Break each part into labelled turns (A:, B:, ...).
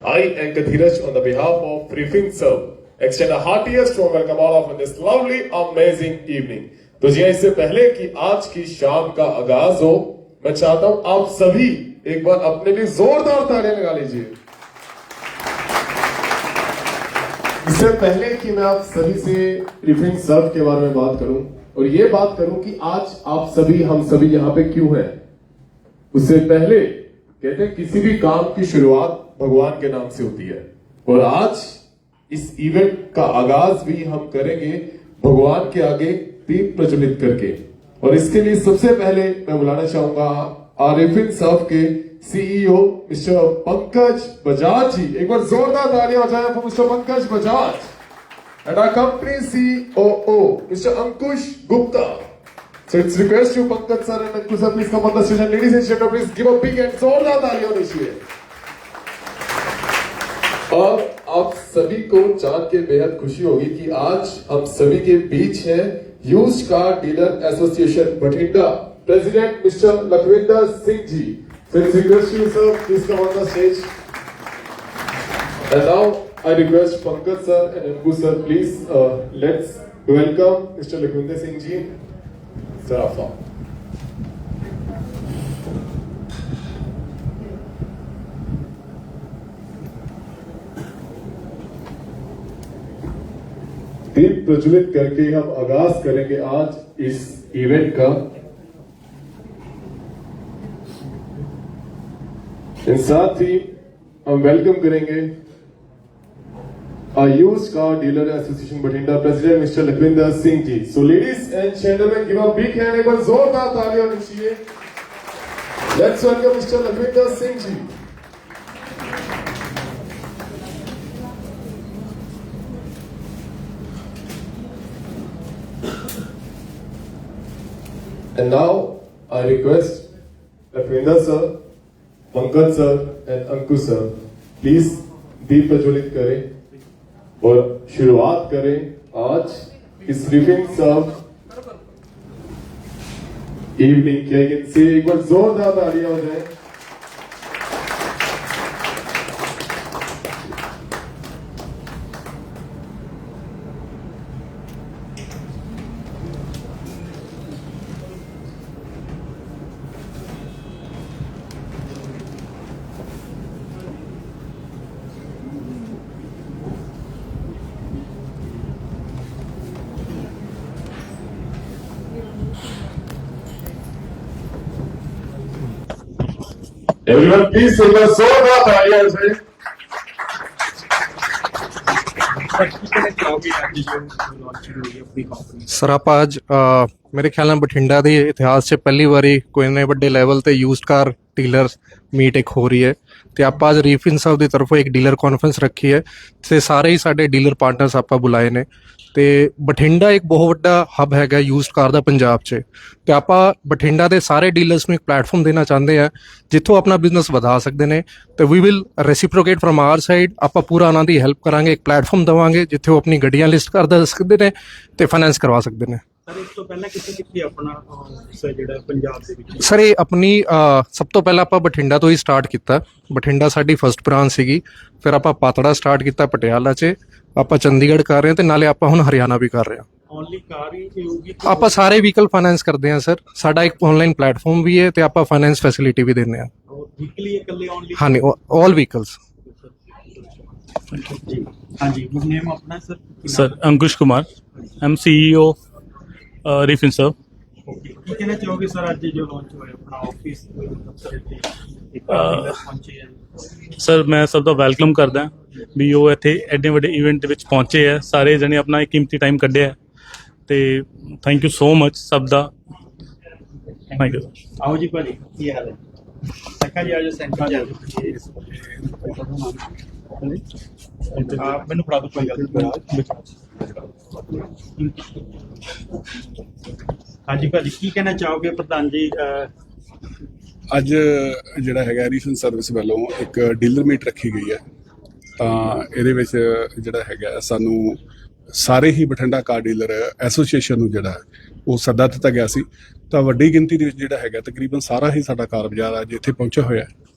A: I and Kathiraj, on the behalf of Briefing Serve, extend a heartiest warm welcome all of you in this lovely, amazing evening. तो जी इससे पहले कि आज की शाम का आगाज हो, मैं चाहता हूं आप सभी एक बार अपने लिए जोरदार तालियां लगा लीजिए। इससे पहले कि मैं आप सभी से ब्रीफिंग सर्व के बारे में बात करूं और ये बात करूं कि आज आप सभी हम सभी यहां पे क्यों हैं, उससे पहले कहते हैं किसी भी काम की शुरुआत भगवान के नाम से होती है और आज इस इवेंट का आगाज भी हम करेंगे भगवान के आगे दीप प्रज्वलित करके। और इसके लिए सबसे पहले मैं बुलाना चाहूंगा आरिफिन सर्व के सीईओ मिस्टर पंकज बजाज जी। एक बार जोरदार तालियां बजाएं for mister Pankaj Bajaj and our company COO mister Ankush Gupta. So it's request you Pankaj sir and Ankush sir, please come on the station. Ladies and gentlemen, please give a big and जोरदार तालियां दीजिए। और आप सभी को जान के बेहद खुशी होगी कि आज हम सभी के बीच है used car dealer association Bathinda president mister Lakhwinder Singh ji. So it's request you sir, please come on the stage. And now I request Pankaj sir and Ankush sir, please let's welcome Mr. Lakhvinder Singh ji. Zarafa. दीप प्रज्वलित करके हम आगाज करेंगे आज इस event का। साथ ही हम वेलकम करेंगे used car dealer association Bathinda president mister Lakhwinder Singh ji. So ladies and gentleman, give a big hand, एक बार जोरदार तालियां दीजिए। Let's welcome mister Lakhwinder Singh ji. And now I request Lakwinder sir, Pankaj sir and Ankush sir, please दीप प्रज्वलित करें और शुरुआत करें आज इस ब्रीफिंग सर्व इवनिंग के। इनसे एक बार जोरदार तालियां हो जाए। Everyone, please say the जोरदार तालियां से।
B: ਸਰ ਆਪਾਂ ਅੱਜ ਮੇਰੇ ਖਿਆਲ ਨਾਲ ਬਠਿੰਡਾ ਦੇ ਇਤਿਹਾਸ 'ਚ ਪਹਿਲੀ ਵਾਰੀ ਕੋਈ ਇੰਨੇ ਵੱਡੇ ਲੈਵਲ ਤੇ ਯੂਜ਼ਡ ਕਾਰ ਡੀਲਰ ਮੀਟ ਇੱਕ ਹੋ ਰਹੀ ਹੈ ਤੇ ਆਪਾਂ ਅੱਜ ਰੀਫਿਨ ਸਾਹਿਬ ਦੀ ਤਰਫੋਂ ਇੱਕ ਡੀਲਰ ਕਾਨਫਰੰਸ ਰੱਖੀ ਹੈ ਤੇ ਸਾਰੇ ਹੀ ਸਾਡੇ ਡੀਲਰ ਪਾਰਟਨਰਸ ਆਪਾਂ ਬੁਲਾਏ ਨੇ ਤੇ ਬਠਿੰਡਾ ਇੱਕ ਬਹੁਤ ਵੱਡਾ ਹੱਬ ਹੈਗਾ ਯੂਜ਼ਡ ਕਾਰ ਦਾ ਪੰਜਾਬ 'ਚ ਤੇ ਆਪਾਂ ਬਠਿੰਡਾ ਦੇ ਸਾਰੇ ਡੀਲਰਸ ਨੂੰ ਇੱਕ ਪਲੇਟਫਾਰਮ ਦੇਣਾ ਚਾਹੁੰਦੇ ਆ ਜਿੱਥੋਂ ਆਪਣਾ ਬਿਜ਼ਨਸ ਵਧਾ ਸਕਦੇ ਨੇ ਤੇ we will reciprocate from our side. ਆਪਾਂ ਪੂਰਾ ਉਹਨਾਂ ਦੀ ਹੈਲਪ ਕਰਾਂਗੇ, ਇੱਕ ਪਲੇਟਫਾਰਮ ਦੇਵਾਂਗੇ ਜਿੱਥੇ ਉਹ ਆਪਣੀ ਗੱਡੀਆਂ ਲਿਸਟ ਕਰ ਸਕਦੇ ਨੇ ਤੇ ਫਾਈਨੈਂਸ ਕਰਵਾ ਸਕਦੇ ਨੇ।
C: ਸਰ ਇਸ ਤੋਂ ਪਹਿਲਾਂ ਕਿੱਥੇ ਆਪਣਾ ਜਿਹੜਾ ਪੰਜਾਬ ਦੇ ਵਿੱਚ
B: ਸਰ ਇਹ ਆਪਣੀ ਸਭ ਤੋਂ ਪਹਿਲਾਂ ਆਪਾਂ ਬਠਿੰਡਾ ਤੋਂ ਹੀ ਸਟਾਰਟ ਕੀਤਾ। ਬਠਿੰਡਾ ਸਾਡੀ ਫਸਟ ਬ੍ਰਾਂਚ ਸੀਗੀ, ਫਿਰ ਆਪਾਂ ਪਾਤੜਾ ਸਟਾਰਟ ਕੀਤਾ ਪਟਿਆਲਾ 'ਚ, ਆਪਾਂ ਚੰਡੀਗੜ੍ਹ ਕਰ ਰਹੇ ਹਾਂ ਤੇ ਨਾਲੇ ਆਪਾਂ ਹੁਣ ਹਰਿਆਣਾ ਵੀ ਕਰ ਰਹੇ ਹਾਂ।
C: ਓਨਲੀ ਕਾਰ ਹੀ ਹੋਊਗੀ?
B: ਆਪਾਂ ਸਾਰੇ ਵਹੀਕਲ ਫਾਈਨੈਂਸ ਕਰਦੇ ਹਾਂ ਸਰ, ਸਾਡਾ ਇੱਕ ਆਨਲਾਈਨ ਪਲੇਟਫਾਰਮ ਵੀ ਹੈ ਤੇ ਆਪਾਂ ਫਾਈਨੈਂਸ ਫੈਸਿਲਿਟੀ ਵੀ ਦਿੰਦੇ ਹਾਂ।
C: ਵੀਕਲੀ ਇਕੱਲੇ ਓਨਲੀ?
B: ਹਾਂਜੀ, ਆਲ ਵਹੀਕਲਸ।
C: ਜੀ ਹਾਂਜੀ, ਗੁੱਡ ਨੇਮ ਆਪਣਾ sir?
D: Sir Ankush Kumar, am CEO Refin Serv.
C: ਕੀ ਕਹਿਣਾ ਚਾਹੋਗੇ ਸਰ ਅੱਜ ਜੋ ਲਾਂਚ ਹੋਇਆ ਆਪਣਾ ਆਫਿਸ ਦਫ਼ਤਰ ਇੱਥੇ ਪਹੁੰਚੇ ਹੈ?
D: ਸਰ ਮੈਂ ਸਭ ਦਾ ਵੈਲਕਮ ਕਰਦਾ ਵੀ ਉਹ ਇੱਥੇ ਐਡੇ ਵੱਡੇ ਇਵੈਂਟ ਦੇ ਵਿੱਚ ਪਹੁੰਚੇ ਹੈ, ਸਾਰੇ ਜਣੇ ਆਪਣਾ ਇੱਕ ਕੀਮਤੀ ਟਾਈਮ ਕੱਢਿਆ ਤੇ ਥੈਂਕ ਯੂ ਸੋ ਮਚ ਸਭ ਦਾ। Thank you.
C: ਆਓ ਜੀ ਭਾਜੀ, ਕੀ ਹਾਲ ਹੈ? ਸੱਕਾ ਜੀ ਆਜੋ ਸੈਂਟਰ ਜਾ ਮੈਨੂੰ ਫੜਾ ਦੋ ਕੋਈ ਗੱਲ। ਹਾਂਜੀ ਭਾਜੀ, ਕੀ ਕਹਿਣਾ ਚਾਹੋਗੇ? ਪ੍ਰਧਾਨ ਜੀ
E: ਅੱਜ ਜਿਹੜਾ ਹੈਗਾ ਰੀਫਿਨ ਸਰਵਿਸ ਵੱਲੋਂ ਇੱਕ ਡੀਲਰ ਮੀਟ ਰੱਖੀ ਗਈ ਹੈ ਤਾਂ ਇਹਦੇ ਵਿੱਚ ਜਿਹੜਾ ਹੈਗਾ ਸਾਨੂੰ ਸਾਰੇ ਹੀ ਬਠਿੰਡਾ ਕਾਰ ਡੀਲਰ ਐਸੋਸੀਏਸ਼ਨ ਨੂੰ ਜਿਹੜਾ ਉਹ ਸੱਦਾ ਦਿੱਤਾ ਗਿਆ ਸੀ ਤਾਂ ਵੱਡੀ ਗਿਣਤੀ ਦੇ ਵਿੱਚ ਜਿਹੜਾ ਹੈਗਾ ਤਕਰੀਬਨ ਸਾਰਾ ਹੀ ਸਾਡਾ ਕਾਰ ਬਾਜ਼ਾਰ ਅੱਜ ਇੱਥੇ ਪਹੁੰਚਿਆ ਹੋਇਆ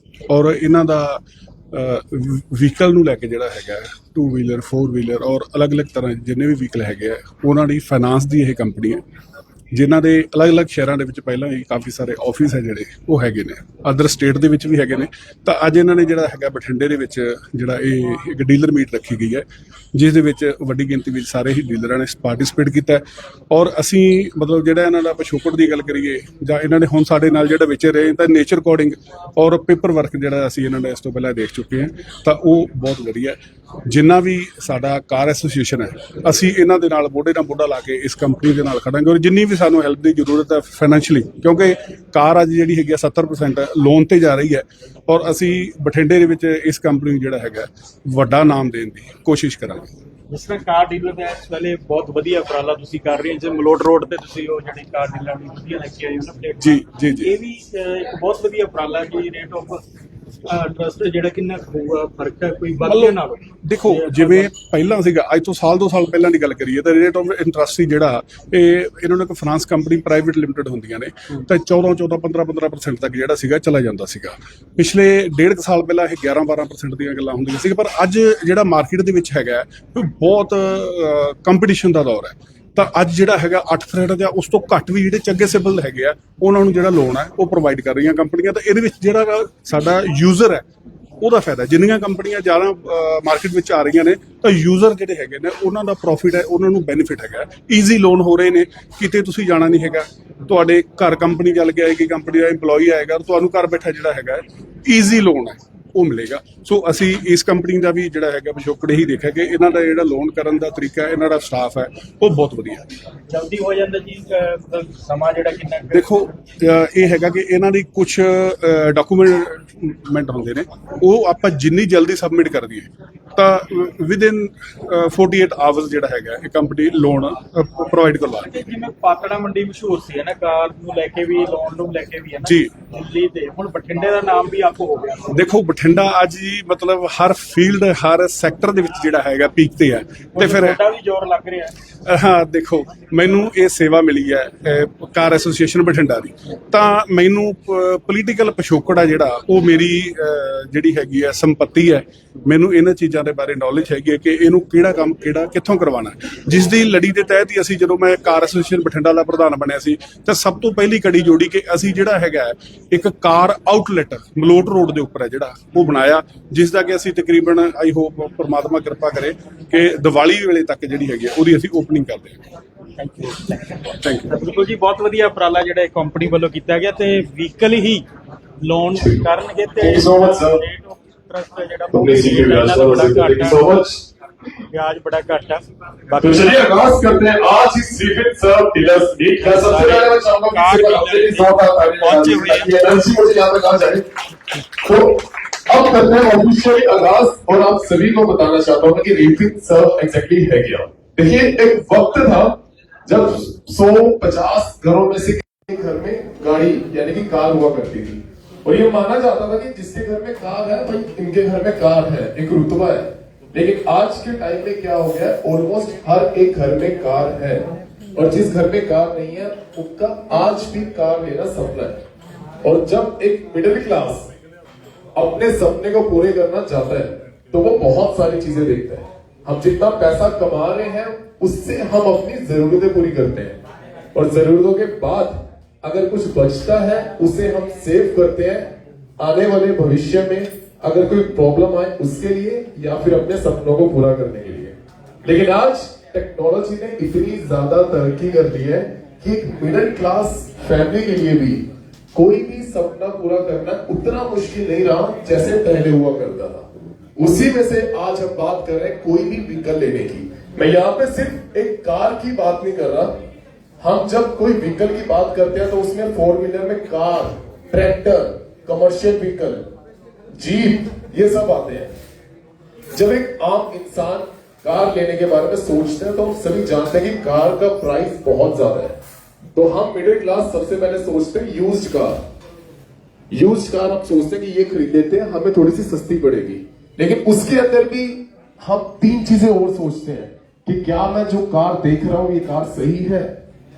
E: ਔਰ ਇਹਨਾਂ ਦਾ ਵਹੀਕਲ ਨੂੰ ਲੈ ਕੇ ਜਿਹੜਾ ਹੈਗਾ 2 ਵੀਲਰ 4 ਵੀਲਰ ਔਰ ਅਲੱਗ-ਅਲੱਗ ਤਰ੍ਹਾਂ ਜਿੰਨੇ ਵੀ ਵਹੀਕਲ ਹੈਗੇ ਆ ਉਹਨਾਂ ਦੀ ਫਾਈਨਾਂਸ ਦੀ ਇਹ ਕੰਪਨੀ ਹੈ ਜਿਨ੍ਹਾਂ ਦੇ ਅਲੱਗ-ਅਲੱਗ ਸ਼ਹਿਰਾਂ ਦੇ ਵਿੱਚ ਪਹਿਲਾਂ ਹੀ ਕਾਫੀ ਸਾਰੇ ਆਫਿਸ ਹੈ ਜਿਹੜੇ ਉਹ ਹੈਗੇ ਨੇ, ਅਦਰ ਸਟੇਟ ਦੇ ਵਿੱਚ ਵੀ ਹੈਗੇ ਨੇ। ਤਾਂ ਅੱਜ ਇਹਨਾਂ ਨੇ ਜਿਹੜਾ ਹੈਗਾ ਬਠਿੰਡੇ ਦੇ ਵਿੱਚ ਜਿਹੜਾ ਇਹ ਇੱਕ ਡੀਲਰ ਮੀਟ ਰੱਖੀ ਗਈ ਹੈ ਜਿਸ ਦੇ ਵਿੱਚ ਵੱਡੀ ਗਿਣਤੀ ਵਿੱਚ ਸਾਰੇ ਹੀ ਡੀਲਰਾਂ ਨੇ ਪਾਰਟਿਸਿਪੇਟ ਕੀਤਾ ਔਰ ਅਸੀਂ ਮਤਲਬ ਜਿਹੜਾ ਇਹਨਾਂ ਦਾ ਪਿਛੋਕੜ ਦੀ ਗੱਲ ਕਰੀਏ ਜਾਂ ਇਹਨਾਂ ਨੇ ਹੁਣ ਸਾਡੇ ਨਾਲ ਜਿਹੜਾ ਵਿਚਰ ਰਹੇ ਤਾਂ ਨੇਚਰ ਕੋਡਿੰਗ ਔਰ ਪੇਪਰ ਵਰਕ ਜਿਹੜਾ ਅਸੀਂ ਇਹਨਾਂ ਦਾ ਇਸ ਤੋਂ ਪਹਿਲਾਂ ਦੇਖ ਚੁੱਕੇ ਹਾਂ ਤਾਂ ਉਹ ਬਹੁਤ ਵਧੀਆ। ਜਿੰਨਾ ਵੀ ਸਾਡਾ ਕਾਰ ਐਸੋਸੀਏਸ਼ਨ ਹੈ ਅਸੀਂ ਇਹਨਾਂ ਦੇ ਨਾਲ ਮੋਢੇ ਨਾਲ ਮੋਢਾ ਲਾ ਕੇ ਇਸ ਕੰਪਨੀ ਦੇ ਨਾਲ ਖੜਾਂਗੇ ਔਰ ਜਿੰਨੀ ਵੀ ਸਾਨੂੰ ਹੈਲਪ ਦੀ ਜ਼ਰੂਰਤ ਹੈ ਫਾਈਨੈਂਸ਼ੀਅਲੀ, ਕਿਉਂਕਿ ਕਾਰ ਅੱਜ ਜਿਹੜੀ ਹੈਗੀ 70% ਲੋਨ ਤੇ ਜਾ ਰਹੀ ਹੈ ਔਰ ਅਸੀਂ ਬਠਿੰਡੇ ਦੇ ਵਿੱਚ ਇਸ ਕੰਪਨੀ ਨੂੰ ਜਿਹੜਾ ਹੈਗਾ ਵੱਡਾ ਨਾਮ ਦੇਣ ਦੀ ਕੋਸ਼ਿਸ਼ ਕਰਾਂਗੇ।
C: ਜਿਸ ਤਰ੍ਹਾਂ ਕਾਰ ਡੀਲਰ ਦਾ ਇਸ ਵੇਲੇ ਬਹੁਤ ਵਧੀਆ ਉਪਰਾਲਾ ਤੁਸੀਂ ਕਰ ਰਹੇ ਹੋ, ਜਿਵੇਂ ਮਲੋਟ ਰੋਡ ਤੇ ਤੁਸੀਂ ਉਹ ਜਿਹੜੀ ਕਾਰ ਡੀਲਰ ਦੀ ਵਧੀਆ ਲੈ ਕੇ ਆਏ ਹੋ ਨਾ ਪਲੇਟ,
E: ਜੀ
C: ਇਹ ਵੀ ਇੱਕ ਬਹੁਤ ਵਧੀਆ ਉਪਰਾਲਾ ਕਿ ਰੇਟ ਆਫ ਟਰਸਟ ਜਿਹੜਾ ਕਿੰਨਾ ਹੋਊਗਾ, ਫਰਕ ਹੈ ਕੋਈ ਬਾਕੀਆਂ ਨਾਲੋਂ?
E: ਦੇਖੋ ਜਿਵੇਂ ਪਹਿਲਾਂ ਸੀਗਾ, ਅੱਜ ਤੋਂ ਸਾਲ 2 ਸਾਲ ਪਹਿਲਾਂ ਦੀ ਗੱਲ ਕਰੀਏ ਤਾਂ ਰੇਟ ਆਫ ਇੰਟਰਸਟ ਸੀ ਜਿਹੜਾ ਇਹ ਇਹਨਾਂ ਨੂੰ ਇੱਕ ਫਾਈਨਾਂਸ ਕੰਪਨੀ ਪ੍ਰਾਈਵੇਟ ਲਿਮਟਿਡ ਹੁੰਦੀਆਂ ਨੇ ਤਾਂ 14-15% ਤੱਕ ਜਿਹੜਾ ਸੀਗਾ ਚਲਾ ਜਾਂਦਾ ਸੀਗਾ। ਪਿਛਲੇ 1.5 ਸਾਲ ਪਹਿਲਾਂ ਇਹ 11-12% ਦੀਆਂ ਗੱਲਾਂ ਹੁੰਦੀਆਂ ਸੀ, ਪਰ ਅੱਜ ਜਿਹੜਾ ਮਾਰਕੀਟ ਦੇ ਵਿੱਚ ਹੈਗਾ ਬਹੁਤ ਕੰਪੀਟੀਸ਼ਨ ਦਾ ਦੌਰ ਹੈ ਤਾਂ ਅੱਜ ਜਿਹੜਾ ਹੈਗਾ 8% ਜਾਂ ਉਸ ਤੋਂ ਘੱਟ ਵੀ ਜਿਹੜੇ ਚੰਗੇ ਸਿਬਲ ਹੈਗੇ ਆ ਉਹਨਾਂ ਨੂੰ ਜਿਹੜਾ ਲੋਨ ਹੈ ਉਹ ਪ੍ਰੋਵਾਈਡ ਕਰ ਰਹੀਆਂ ਕੰਪਨੀਆਂ। ਤਾਂ ਇਹਦੇ ਵਿੱਚ ਜਿਹੜਾ ਸਾਡਾ ਯੂਜ਼ਰ ਹੈ ਉਹਦਾ ਫਾਇਦਾ, ਜਿੰਨੀਆਂ ਕੰਪਨੀਆਂ ਜ਼ਿਆਦਾ ਮਾਰਕੀਟ ਵਿੱਚ ਆ ਰਹੀਆਂ ਨੇ ਤਾਂ ਯੂਜ਼ਰ ਜਿਹੜੇ ਹੈਗੇ ਨੇ ਉਹਨਾਂ ਦਾ ਪ੍ਰੋਫਿਟ ਹੈ, ਉਹਨਾਂ ਨੂੰ ਬੈਨੀਫਿਟ ਹੈਗਾ, ਈਜ਼ੀ ਲੋਨ ਹੋ ਰਹੇ ਨੇ, ਕਿਤੇ ਤੁਸੀਂ ਜਾਣਾ ਨਹੀਂ ਹੈਗਾ, ਤੁਹਾਡੇ ਘਰ ਕੰਪਨੀ ਚੱਲ ਕੇ ਆਏਗੀ, ਕੰਪਨੀ ਦਾ EMPLOYEE ਆਏਗਾ, ਤੁਹਾਨੂੰ ਘਰ ਬੈਠਾ ਜਿਹੜਾ ਹੈਗਾ ਈਜ਼ੀ ਲੋਨ ਹੈ ਉਹ ਮਿਲੇਗਾ। ਸੋ ਅਸੀਂ ਇਸ ਕੰਪਨੀ ਦਾ ਵੀ ਜਿਹੜਾ ਹੈਗਾ ਪਿਛੋਕੜ ਹੀ ਦੇਖਿਆ ਕਿ ਇਹਨਾਂ ਦਾ ਜਿਹੜਾ ਲੋਨ ਕਰਨ ਦਾ ਤਰੀਕਾ, ਇਹਨਾਂ ਦਾ ਸਟਾਫ ਹੈ ਉਹ ਬਹੁਤ ਵਧੀਆ।
C: ਜਲਦੀ ਹੋ ਜਾਂਦਾ ਜੀ, ਸਮਾਂ ਜਿਹੜਾ ਕਿੰਨਾ?
E: ਦੇਖੋ ਇਹ ਹੈਗਾ ਕਿ ਇਹਨਾਂ ਦੀ ਕੁਝ ਡਾਕੂਮੈਂਟ ਹੁੰਦੇ ਨੇ ਉਹ ਆਪਾਂ ਜਿੰਨੀ ਜਲਦੀ ਸਬਮਿਟ ਕਰ ਦਈਏ ਤਾਂ ਵਿਦਿਨ 48 ਆਵਰਸ ਜਿਹੜਾ ਹੈਗਾ ਇਹ ਕੰਪਨੀ ਲੋਨ ਪ੍ਰੋਵਾਈਡ ਕਰਵਾ ਰਹੀ ਹੈ।
C: ਜਿਵੇਂ ਪਾਤੜਾ ਮੰਡੀ ਮਸ਼ਹੂਰ ਸੀ ਹੈ ਨਾ ਕਾਰ ਨੂੰ ਲੈ ਕੇ ਵੀ, ਲੋਨ ਨੂੰ ਲੈ ਕੇ ਵੀ ਹੈ ਨਾ
E: ਜੀ,
C: ਦਿੱਲੀ ਤੇ, ਹੁਣ ਬਠਿੰਡੇ ਦਾ ਨਾਮ ਵੀ ਆਪ ਹੋ ਗਿਆ।
E: ਦੇਖੋ ਬਠਿੰਡਾ ਅੱਜ ਹੀ ਮਤਲਬ ਹਰ ਫੀਲਡ ਹਰ ਸੈਕਟਰ ਦੇ ਵਿੱਚ ਜਿਹੜਾ ਹੈਗਾ ਪੀਕ ਤੇ ਹੈ ਤੇ ਫਿਰ
C: ਤੁਹਾਡਾ ਵੀ ਜ਼ੋਰ ਲੱਗ ਰਿਹਾ ਹੈ।
E: ਹਾਂ ਦੇਖੋ ਮੈਨੂੰ ਇਹ ਸੇਵਾ ਮਿਲੀ ਹੈ ਕਾਰ ਐਸੋਸੀਏਸ਼ਨ ਬਠਿੰਡਾ ਦੀ, ਤਾਂ ਮੈਨੂੰ ਪੋਲੀਟੀਕਲ ਪਿਛੋਕੜ ਆ ਜਿਹੜਾ ਉਹ ਮੇਰੀ ਜਿਹੜੀ ਹੈਗੀ ਹੈ ਸੰਪਤੀ ਹੈ, ਮੈਨੂੰ ਇਹਨਾਂ ਚੀਜ਼ਾਂ ਦੇ ਬਾਰੇ ਨੌਲੇਜ ਹੈਗੀ ਹੈ ਕਿ ਇਹਨੂੰ ਕਿਹੜਾ ਕੰਮ ਕਿਹੜਾ ਕਿੱਥੋਂ ਕਰਵਾਉਣਾ, ਜਿਸ ਦੀ ਲੜੀ ਦੇ ਤਹਿਤ ਹੀ ਅਸੀਂ ਜਦੋਂ ਮੈਂ ਕਾਰ ਐਸੋਸੀਏਸ਼ਨ ਬਠਿੰਡਾ ਦਾ ਪ੍ਰਧਾਨ ਬਣਿਆ ਸੀ ਤਾਂ ਸਭ ਤੋਂ ਪਹਿਲੀ ਕੜੀ ਜੋੜੀ ਕਿ ਅਸੀਂ ਜਿਹੜਾ ਹੈਗਾ ਇੱਕ ਕਾਰ ਆਊਟਲੈਟ ਮਲੋਟ ਰੋਡ ਦੇ ਉੱਪਰ ਹੈ ਜਿਹੜਾ ਉਹ ਬਣਾਇਆ, ਜਿਸ ਦਾ ਕਿ ਅਸੀਂ ਤਕਰੀਬਨ ਆਈ ਹੋਪ ਪਰਮਾਤਮਾ ਕਿਰਪਾ ਕਰੇ ਕਿ ਦੀਵਾਲੀ ਵੇਲੇ ਤੱਕ ਜਿਹੜੀ ਹੈਗੀ ਉਹਦੀ ਅਸੀਂ ਓਪਨਿੰਗ ਕਰਦੇ ਹਾਂ। Thank you.
C: ਬਿਲਕੁਲ ਜੀ, ਬਹੁਤ ਵਧੀਆ ਉਪਰਾਲਾ ਜਿਹੜਾ ਕੰਪਨੀ ਵੱਲੋਂ ਕੀਤਾ ਗਿਆ ਤੇ ਵਹੀਕਲ ਹੀ ਲੋਨ ਕਰਨਗੇ ਤੇ
A: Thank you so much, sir.
C: Rate of interest ਜਿਹੜਾ
A: अपने सीनियर व्यास पर thank you so much।
C: ब्याज बड़ा घट है।
A: तो चलिए आगाज करते हैं आज इस रिफिन सर्व डीलर्स मीट का। सबसे पहले मैं चाहूंगा कि पहुंचे हुए एनर्जी मुझे यहाँ तक आ जाए। तो अब करते हैं ऑफिशियली आगाज और आप सभी को बताना चाहता हूँ कि रिफिन सर्व एग्जैक्टली है क्या। देखिए एक वक्त था जब 100-50 घरों में से घर में गाड़ी यानी कि कार हुआ करती थी और ये माना जाता था कि जिसके घर में कार है भाई इनके घर में कार है, एक रुतबा है। लेकिन आज के टाइम में क्या हो गया, ऑलमोस्ट हर एक घर में कार है और जिस घर में कार नहीं है उसका आज भी कार लेना सपना है। और जब एक मिडिल क्लास अपने सपने को पूरे करना चाहता है तो वो बहुत सारी चीजें देखता है। हम जितना पैसा कमा रहे हैं उससे हम अपनी जरूरतें पूरी करते हैं और जरूरतों के बाद अगर कुछ बचता है उसे हम सेव करते हैं आने वाले भविष्य में अगर कोई प्रॉब्लम आए उसके लिए या फिर अपने सपनों को पूरा करने के लिए। लेकिन आज टेक्नोलॉजी ने इतनी ज्यादा तरक्की कर दी है कि एक मिडिल क्लास फैमिली के लिए भी कोई भी सपना पूरा करना उतना मुश्किल नहीं रहा जैसे पहले हुआ करता था। उसी में से आज हम बात कर रहे हैं कोई भी व्हीकल लेने की। मैं यहाँ पे सिर्फ एक कार की बात नहीं कर रहा, हम जब कोई व्हीकल की बात करते हैं तो उसमें 4 व्हीलर में car, tractor, commercial vehicle, jeep ये सब आते हैं। जब एक आम इंसान कार लेने के बारे में सोचते हैं तो हम सभी जानते हैं कि कार का प्राइस बहुत ज्यादा है, तो हम मिडिल क्लास सबसे पहले सोचते हैं यूज्ड कार। यूज्ड कार हम सोचते हैं कि ये खरीद लेते हैं, हमें थोड़ी सी सस्ती पड़ेगी। लेकिन उसके अंदर भी हम 3 चीजें और सोचते हैं कि क्या मैं जो कार देख रहा हूं ये कार सही है,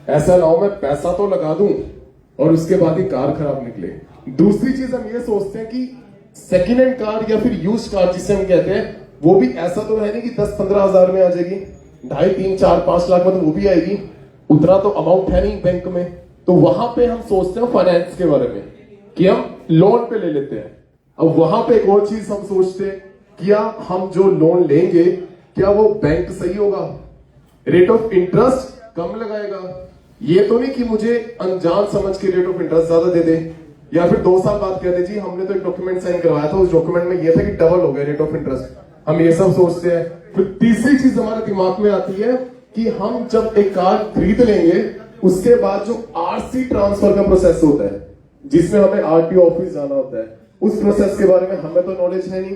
A: ऐसा ना हो मैं पैसा तो लगा दूं और उसके बाद ही कार खराब निकले। दूसरी चीज हम ये सोचते हैं कि सेकेंड हैंड कार या फिर यूज कार जिसे हम कहते हैं, वो भी ऐसा तो है नहीं कि 10-15 हजार में आ जाएगी, 2.5-3-4-5 लाख में तो वो भी आएगी, उतना तो अमाउंट है नहीं बैंक में। तो वहां पे हम सोचते हैं फाइनेंस के बारे में कि हम लोन पे ले लेते हैं। अब वहां पे एक और चीज हम सोचते हैं, क्या हम जो लोन लेंगे क्या वो बैंक सही होगा, रेट ऑफ इंटरेस्ट कम लगाएगा। ये तो नहीं कि मुझे अनजान समझ के रेट ऑफ इंटरेस्ट ज्यादा दे दे, या फिर 2 साल बाद कह दे जी हमने तो एक डॉक्यूमेंट साइन करवाया था, उस डॉक्यूमेंट में ये था कि डबल हो गया रेट ऑफ इंटरेस्ट। हम ये सब सोचते हैं। फिर तीसरी चीज हमारे दिमाग में आती है कि हम जब एक कार खरीद लेंगे उसके बाद जो आरसी ट्रांसफर का प्रोसेस होता है, जिसमें हमें आरटीओ ऑफिस जाना होता है, उस प्रोसेस के बारे में हमें तो नॉलेज है नहीं,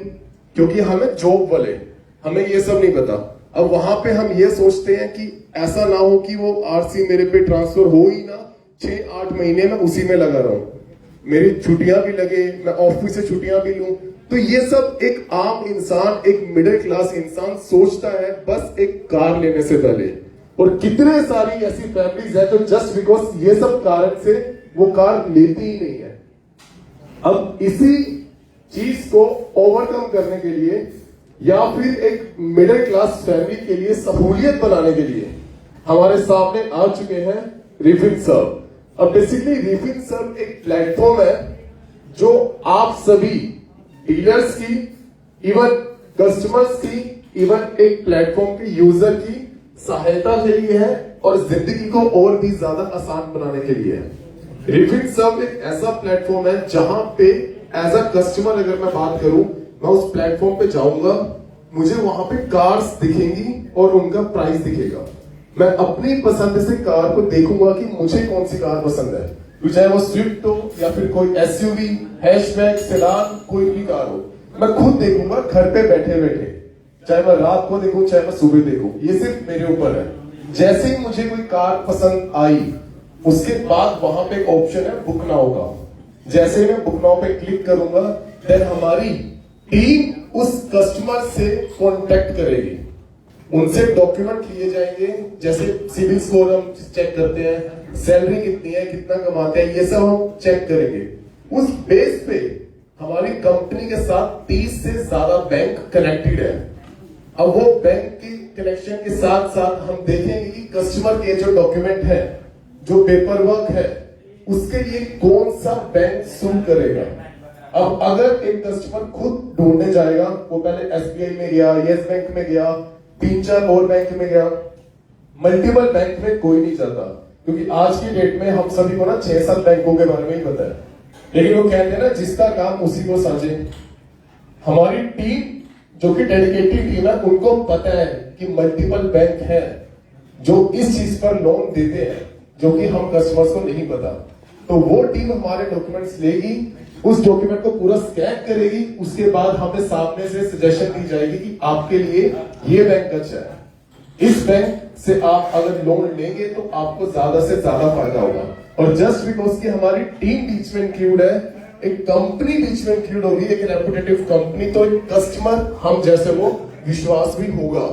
A: क्योंकि हमें जॉब वाले हमें ये सब नहीं पता। अब वहां पे हम ये सोचते हैं कि ऐसा ना हो कि वो आरसी मेरे पे ट्रांसफर हो ही ना, 6-8 महीने में उसी में लगा रहा हूं, मेरी छुट्टियां भी लगे, मैं ऑफिस से छुट्टियां भी लूं। तो ये सब एक आम इंसान, एक मिडिल क्लास इंसान सोचता है बस एक कार लेने से पहले। और कितने सारी ऐसी फैमिलीज है जो जस्ट बिकॉज ये सब कारण से वो कार लेती ही नहीं है। अब इसी चीज को ओवरकम करने के लिए या फिर एक मिडिल क्लास फैमिली के लिए सहूलियत बनाने के लिए हमारे सामने आ चुके हैं रिफिन सर्व। अब बेसिकली रिफिन सर्व एक प्लेटफॉर्म है जो आप सभी डीलर्स की, इवन कस्टमर्स की, इवन एक प्लेटफॉर्म के यूजर की सहायता के लिए है और जिंदगी को और भी ज्यादा आसान बनाने के लिए है। रिफिन सर्व एक ऐसा प्लेटफॉर्म है जहां पे एज अ कस्टमर अगर मैं बात करूं, मैं उस प्लेटफॉर्म पे जाऊंगा, मुझे वहां पे कार्स दिखेंगी और उनका प्राइस दिखेगा। मैं अपनी पसंद से कार को देखूंगा कि मुझे कौन सी कार पसंद है, तो चाहे वो स्विफ्ट हो या फिर कोई एसयूवी, हैचबैक, सेडान, कोई भी कार हो, मैं खुद देखूंगा घर पे बैठे बैठे, चाहे मैं रात को देखूं चाहे मैं सुबह देखूं, ये सिर्फ मेरे ऊपर है। जैसे ही मुझे कोई कार पसंद आई उसके बाद वहां पे एक ऑप्शन है बुक नाउ का। जैसे ही मैं बुक नाउ पे क्लिक करूंगा देन हमारी टीम उस कस्टमर से कांटेक्ट करेगी, उनसे डॉक्यूमेंट लिए जाएंगे, जैसे सिविल स्कोर हम चेक करते हैं, सैलरी कितनी है, कितना कमाते हैं, ये सब हम चेक करेंगे। उस बेस पे हमारी कंपनी के साथ 30 से ज्यादा बैंक कनेक्टेड है। अब वो बैंक की कनेक्शन के साथ साथ हम देखेंगे कि कस्टमर के जो डॉक्यूमेंट है, जो पेपर वर्क है, उसके लिए कौन सा बैंक सूट करेगा। अब अगर एक कस्टमर खुद ढूंढने जाएगा, वो पहले एसबीआई में गया, यस बैंक में गया, 3-4 और बैंक में गया, मल्टीपल बैंक में कोई नहीं जाता, क्योंकि आज की डेट में हम सभी को ना 6-7 बैंकों के बारे में ही पता है। लेकिन वो कहते हैं ना जिसका काम उसी को साझे। हमारी टीम जो कि डेडिकेटेड टीम है, उनको पता है कि मल्टीपल बैंक है जो इस चीज पर लोन देते हैं, जो कि हम कस्टमर्स को नहीं पता। तो वो टीम हमारे डॉक्यूमेंट्स लेगी, उस डॉक्यूमेंट को पूरा स्कैन करेगी, उसके बाद हमें सामने से सजेशन दी जाएगी कि आपके लिए ये बैंक अच्छा है, इस बैंक से आप अगर लोन लेंगे तो आपको ज्यादा से ज्यादा फायदा होगा। और जस्ट बिकॉज की हमारी टीम बीच में इंक्लूड है, एक कंपनी बीच में इंक्लूड होगी, एक रेपुटेटिव कंपनी, तो एक कस्टमर हम जैसे वो विश्वास भी होगा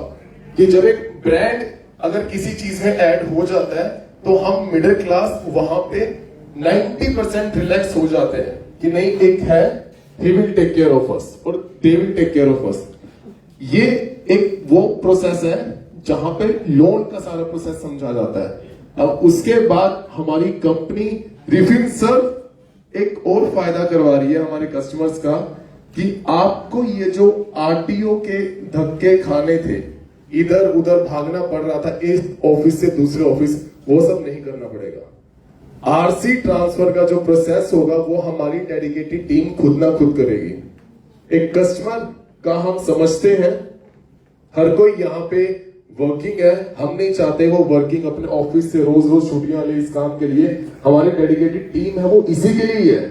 A: कि जब एक ब्रांड अगर किसी चीज में ऐड हो जाता है तो हम मिडिल क्लास वहां पे 90% रिलैक्स हो जाते हैं कि नहीं, एक है, he will take care of us और they will take care of us। ये एक वो प्रोसेस है जहां पे लोन का सारा प्रोसेस समझा जाता है। अब उसके बाद हमारी कंपनी रिफिन सर्व एक और फायदा करवा रही है हमारे कस्टमर्स का कि आपको ये जो आरटीओ के धक्के खाने थे, इधर उधर भागना पड़ रहा था एक ऑफिस से दूसरे ऑफिस, वो सब नहीं करना पड़ेगा। आरसी ट्रांसफर का जो प्रोसेस होगा वो हमारी डेडिकेटेड टीम खुद ना खुद करेगी। एक कस्टमर का हम समझते हैं, हर कोई यहाँ पे वर्किंग है, हम नहीं चाहते वो वर्किंग अपने ऑफिस से रोज रोज छुट्टियां ले इस काम के लिए। हमारी डेडिकेटेड टीम है वो इसी के लिए है।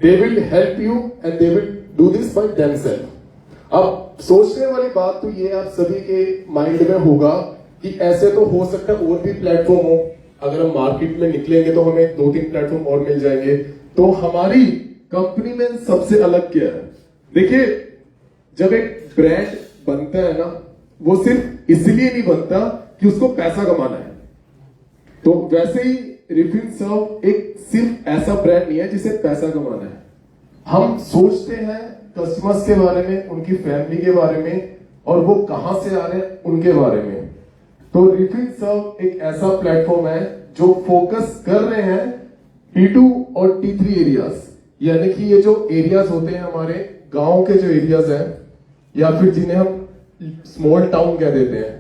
A: They will help you and they will do this by themselves. अब सोचने वाली बात तो ये आप सभी के माइंड में होगा कि ऐसे तो हो सकता है और भी प्लेटफॉर्म हो, अगर हम मार्केट में निकलेंगे तो हमें 2-3 प्लेटफॉर्म और मिल जाएंगे। तो हमारी कंपनी में सबसे अलग क्या है, देखिए जब एक ब्रांड बनता है ना, वो सिर्फ इसलिए नहीं बनता कि उसको पैसा कमाना है। तो वैसे ही रिफिन सर्व एक सिर्फ ऐसा ब्रांड नहीं है जिसे पैसा कमाना है। हम सोचते हैं कस्टमर्स के बारे में, उनकी फैमिली के बारे में, और वो कहां से आ रहे हैं उनके बारे में। तो रिफिल सर्व एक ऐसा प्लेटफॉर्म है जो फोकस कर रहे हैं T2 और T3 एरियाज, यानी कि ये जो एरियाज होते हैं हमारे गांव के जो एरियाज हैं, या फिर जिन्हें हम स्मॉल टाउन कह देते हैं,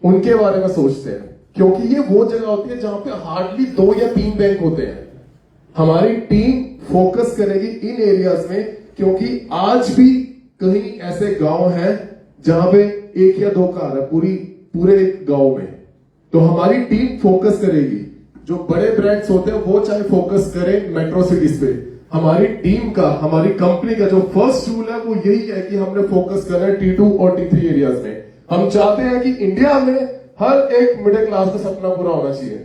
A: उनके बारे में सोचते हैं। क्योंकि ये वो जगह होती है जहां पे हार्डली 2 या 3 बैंक होते हैं। हमारी टीम फोकस करेगी इन एरियाज में, क्योंकि आज भी कहीं ऐसे गांव हैं जहां पे 1 या 2 कार है पूरे गांव में। तो हमारी टीम फोकस करेगी। जो बड़े ब्रांड्स होते हैं वो चाहे फोकस करें मेट्रो सिटीज पे, हमारी टीम का, हमारी कंपनी का जो फर्स्ट रूल है वो यही है कि हमने फोकस करना है T2 और T3 एरियाज में। हम चाहते हैं कि इंडिया में हर एक मिडिल क्लास का सपना पूरा होना चाहिए।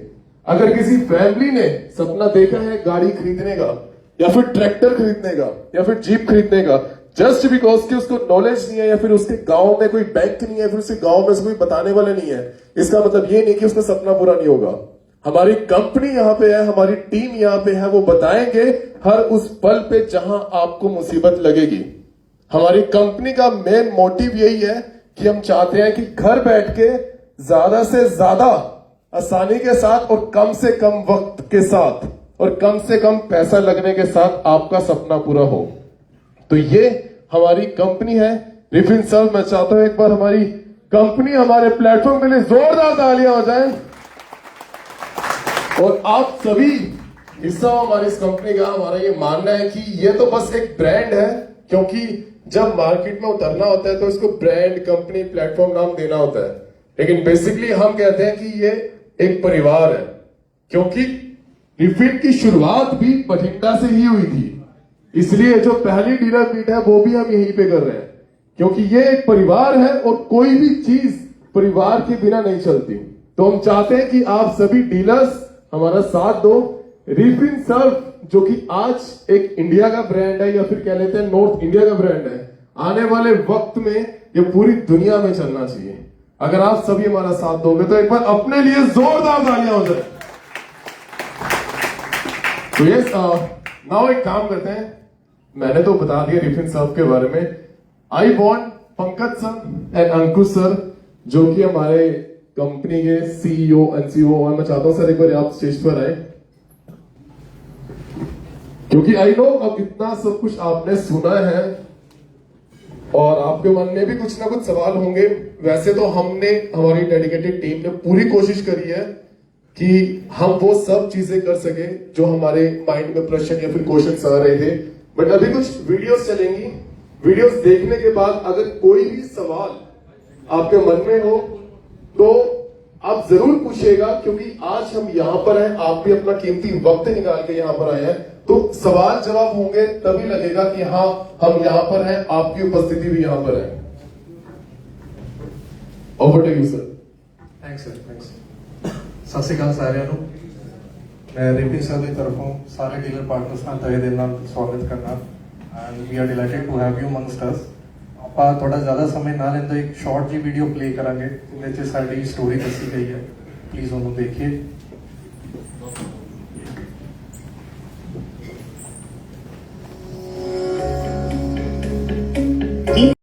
A: अगर किसी फैमिली ने सपना देखा है गाड़ी खरीदने का, या फिर ट्रैक्टर खरीदने का, या फिर जीप खरीदने का, जस्ट बिकॉज कि उसको नॉलेज नहीं है, या फिर उसके गांव में कोई बैंक नहीं है, फिर उसके गांव में से कोई बताने वाले नहीं है, इसका मतलब ये नहीं कि उसका सपना पूरा नहीं होगा। हमारी कंपनी यहाँ पे है, हमारी टीम यहाँ पे है, वो बताएंगे हर उस पल पे जहां आपको मुसीबत लगेगी। हमारी कंपनी का मेन मोटिव यही है कि हम चाहते हैं कि घर बैठ के ज्यादा से ज्यादा आसानी के साथ और कम से कम वक्त के साथ और कम से कम पैसा लगने के साथ आपका सपना पूरा हो। तो ये हमारी कंपनी है रिफिल सर्व। मैं चाहता हूं एक बार हमारी कंपनी, हमारे प्लेटफॉर्म के लिए जोरदार तालियां हो जाएं। और आप सभी हिस्सा हो हमारी इस कंपनी का। हमारा ये मानना है कि ये तो बस एक ब्रांड है, क्योंकि जब मार्केट में उतरना होता है तो इसको ब्रांड, कंपनी, प्लेटफॉर्म नाम देना होता है। लेकिन बेसिकली हम कहते हैं कि ये एक परिवार है, क्योंकि रिफिल की शुरुआत भी बठिंडा से ही हुई थी। इसलिए जो पहली डीलर मीट है वो भी हम यहीं पे कर रहे हैं, क्योंकि ये एक परिवार है और कोई भी चीज परिवार के बिना नहीं चलती। तो हम चाहते हैं कि आप सभी डीलर्स हमारा साथ दो। रिफिल सर्व जो कि आज एक इंडिया का ब्रांड है, या फिर कह लेते हैं नॉर्थ इंडिया का ब्रांड है, आने वाले वक्त में ये पूरी दुनिया में चलना चाहिए। अगर आप सभी हमारा साथ दोगे तो एक बार अपने लिए जोरदार तालियां हो जाए। तो ये नाउ एक काम करते हैं, मैंने तो बता दिया रिफिल सर्व के बारे में। I want Pankaj sir and Ankush sir, जो कि हमारे कंपनी के सीईओ एंड सीओ, और मैं चाहता हूं सर एक बार आप स्टेज पर आए, क्योंकि आई नो अब इतना सब कुछ आपने सुना है और आपके मन में भी कुछ ना कुछ सवाल होंगे। वैसे तो हमने, हमारी डेडिकेटेड टीम ने पूरी कोशिश करी है कि हम वो सब चीजें कर सके जो हमारे माइंड में प्रश्न या फिर क्वेश्चंस आ रहे थे। बट अभी कुछ वीडियोस चलेंगी। वीडियोस देखने के बाद अगर कोई भी सवाल आपके मन में हो तो आप जरूर पूछिएगा, क्योंकि आज हम यहां पर हैं, आप भी अपना कीमती वक्त निकाल के यहां पर आए हैं। तो सवाल जवाब होंगे तभी लगेगा कि हाँ हम यहां पर हैं, आपकी उपस्थिति भी यहां पर है। Over to you sir.
B: Thanks sir, thanks. ਸਤਿ ਸ਼੍ਰੀ ਅਕਾਲ ਸਾਰਿਆਂ ਨੂੰ। ਮੈਂ ਰਿਫਿਲ ਸਰਵ ਦੀ ਤਰਫੋਂ ਸਾਰੇ ਡੀਲਰ ਪਾਰਟਨਰਸ ਦਾ ਤਹਿ ਦਿਲ ਨਾਲ ਸਵਾਗਤ ਕਰਨਾ and we are delighted to have you amongst us. ਆਪਾਂ ਥੋੜਾ ਜ਼ਿਆਦਾ ਸਮੇਂ ਨਾ ਲੈਂਦੇ ਇੱਕ ਸ਼ਾਰਟ ਜੀ ਵੀਡੀਓ ਪਲੇ ਕਰਾਂਗੇ ਜਿਹਦੇ 'ਚ ਸਾਡੀ ਸਟੋਰੀ ਦੱਸੀ ਗਈ ਹੈ। ਪਲੀਜ਼ ਉਹਨੂੰ ਦੇਖੀਏ।